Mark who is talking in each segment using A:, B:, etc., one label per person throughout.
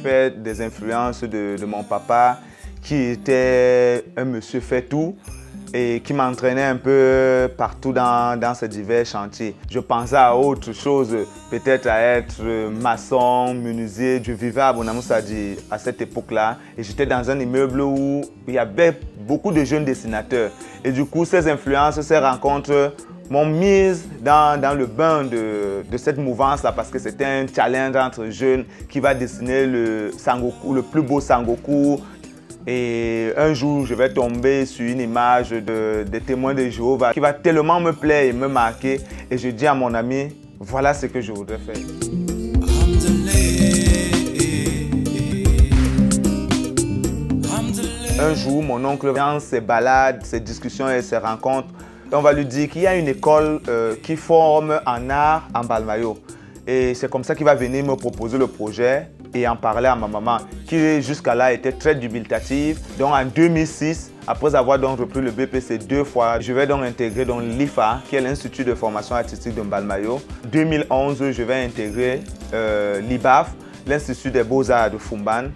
A: Fait des influences de mon papa qui était un monsieur fait-tout et qui m'entraînait un peu partout dans ces divers chantiers. Je pensais à autre chose, peut-être à être maçon, menuisier. Je vivais à Bonamoussadi à cette époque-là et j'étais dans un immeuble où il y avait beaucoup de jeunes dessinateurs. Et du coup, ces influences, ces rencontres m'ont mise dans le bain de cette mouvance-là parce que c'était un challenge entre jeunes qui va dessiner le Sangoku, le plus beau Sangoku. Et un jour, je vais tomber sur une image des témoins de Jéhovah qui va tellement me plaire et me marquer. Et je dis à mon ami, voilà ce que je voudrais faire. Un jour, mon oncle, dans ses balades, ses discussions et ses rencontres, on va lui dire qu'il y a une école qui forme en art en Balmayo. Et c'est comme ça qu'il va venir me proposer le projet et en parler à ma maman, qui jusqu'à là était très dubitative. Donc en 2006, après avoir donc repris le BPC 2 fois, je vais donc intégrer l'IFA, qui est l'Institut de formation artistique de Balmayo. 2011, je vais intégrer l'IBAF, l'Institut des beaux-arts de Fumban,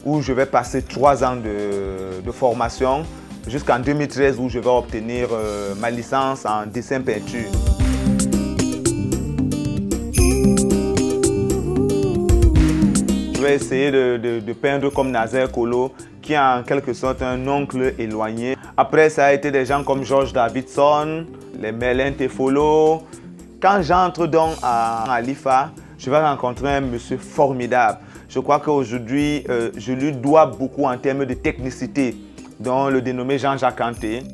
A: où je vais passer 3 ans de formation, jusqu'en 2013 où je vais obtenir ma licence en dessin-peinture. Je vais essayer de peindre comme Nazaire Kolo, qui est en quelque sorte un oncle éloigné. Après, ça a été des gens comme George Davidson, les Merlin Tefolo. Quand j'entre donc à l'IFA, je vais rencontrer un monsieur formidable. Je crois qu'aujourd'hui, je lui dois beaucoup en termes de technicité, dont le dénommé Jean-Jacques Kanté.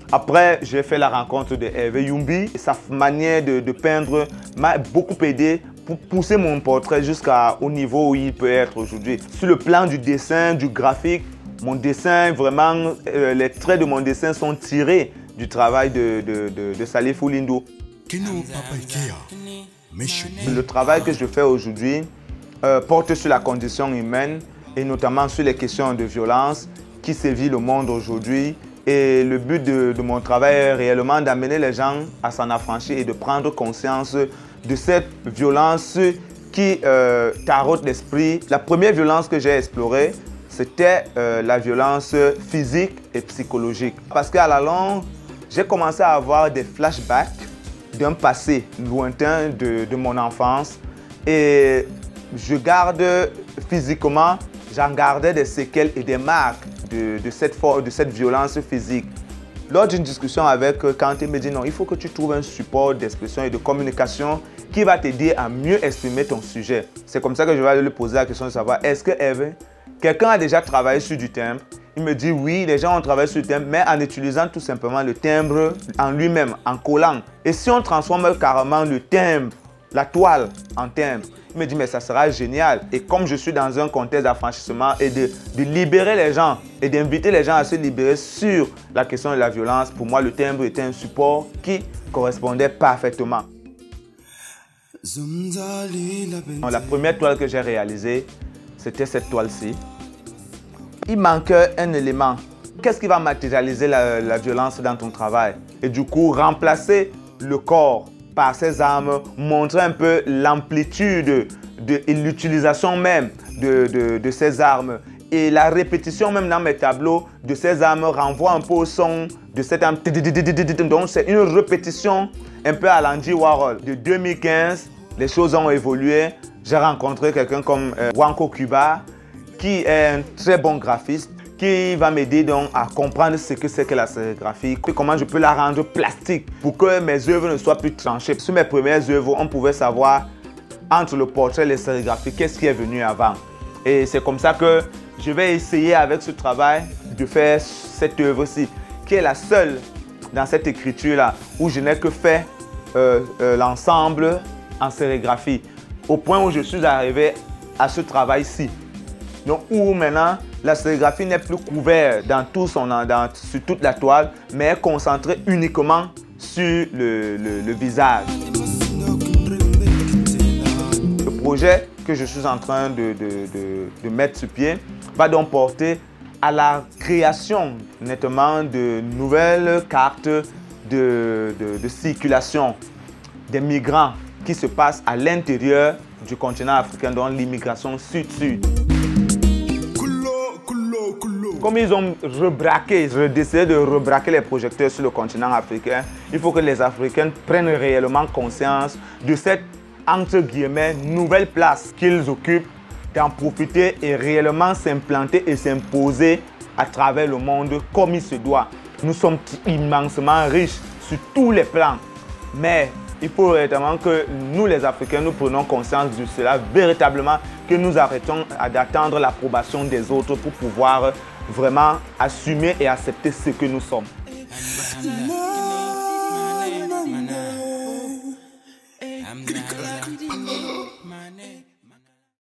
A: Après, j'ai fait la rencontre de Hervé Yumbi. Sa manière de peindre m'a beaucoup aidé pour pousser mon portrait jusqu'au niveau où il peut être aujourd'hui. Sur le plan du dessin, du graphique, mon dessin, vraiment, les traits de mon dessin sont tirés du travail de Salif Oulindo. Le travail que je fais aujourd'hui porte sur la condition humaine et notamment sur les questions de violence qui sévit le monde aujourd'hui. Et le but de mon travail est réellement d'amener les gens à s'en affranchir et de prendre conscience de cette violence qui taraude l'esprit. La première violence que j'ai explorée, c'était la violence physique et psychologique. Parce qu'à la longue, j'ai commencé à avoir des flashbacks d'un passé lointain de mon enfance. Et je garde physiquement, j'en gardais des séquelles et des marques de cette violence physique. Lors d'une discussion avec Kanté, il me dit non, il faut que tu trouves un support d'expression et de communication qui va t'aider à mieux exprimer ton sujet. C'est comme ça que je vais lui poser la question de savoir, est-ce que Hervé, quelqu'un a déjà travaillé sur du timbre? Il me dit oui, les gens ont travaillé sur le timbre, mais en utilisant tout simplement le timbre en lui-même, en collant. Et si on transforme carrément le timbre, la toile en timbre, il me dit mais ça sera génial. Et comme je suis dans un contexte d'affranchissement et de libérer les gens et d'inviter les gens à se libérer sur la question de la violence, pour moi le timbre était un support qui correspondait parfaitement. La première toile que j'ai réalisée, c'était cette toile-ci. Il manquait un élément. Qu'est-ce qui va matérialiser la violence dans ton travail? Et du coup, remplacer le corps par ces armes, montrer un peu l'amplitude et l'utilisation même de ces armes. Et la répétition même dans mes tableaux de ces armes renvoie un peu au son de cette arme. Donc c'est une répétition un peu à l'Andy Warhol. De 2015, les choses ont évolué. J'ai rencontré quelqu'un comme Wanko Kuba, qui est un très bon graphiste, qui va m'aider donc à comprendre ce que c'est que la sérigraphie, comment je peux la rendre plastique pour que mes œuvres ne soient plus tranchées. Sur mes premières œuvres, on pouvait savoir entre le portrait et les sérigraphies, qu'est-ce qui est venu avant. Et c'est comme ça que je vais essayer avec ce travail de faire cette œuvre-ci, qui est la seule dans cette écriture-là, où je n'ai que fait l'ensemble en sérigraphie, au point où je suis arrivé à ce travail-ci. Donc, où maintenant, la sérigraphie n'est plus couverte sur toute la toile, mais est concentrée uniquement sur le visage. Le projet que je suis en train de mettre sur pied va donc porter à la création nettement de nouvelles cartes de circulation des migrants qui se passent à l'intérieur du continent africain, dont l'immigration sud-sud. Comme ils ont décidé de rebraquer les projecteurs sur le continent africain, il faut que les Africains prennent réellement conscience de cette, entre guillemets, nouvelle place qu'ils occupent, d'en profiter et réellement s'implanter et s'imposer à travers le monde comme il se doit. Nous sommes immensement riches sur tous les plans, mais il faut véritablement que nous les Africains, nous prenons conscience de cela, véritablement que nous arrêtons d'attendre l'approbation des autres pour pouvoir vraiment assumer et accepter ce que nous sommes.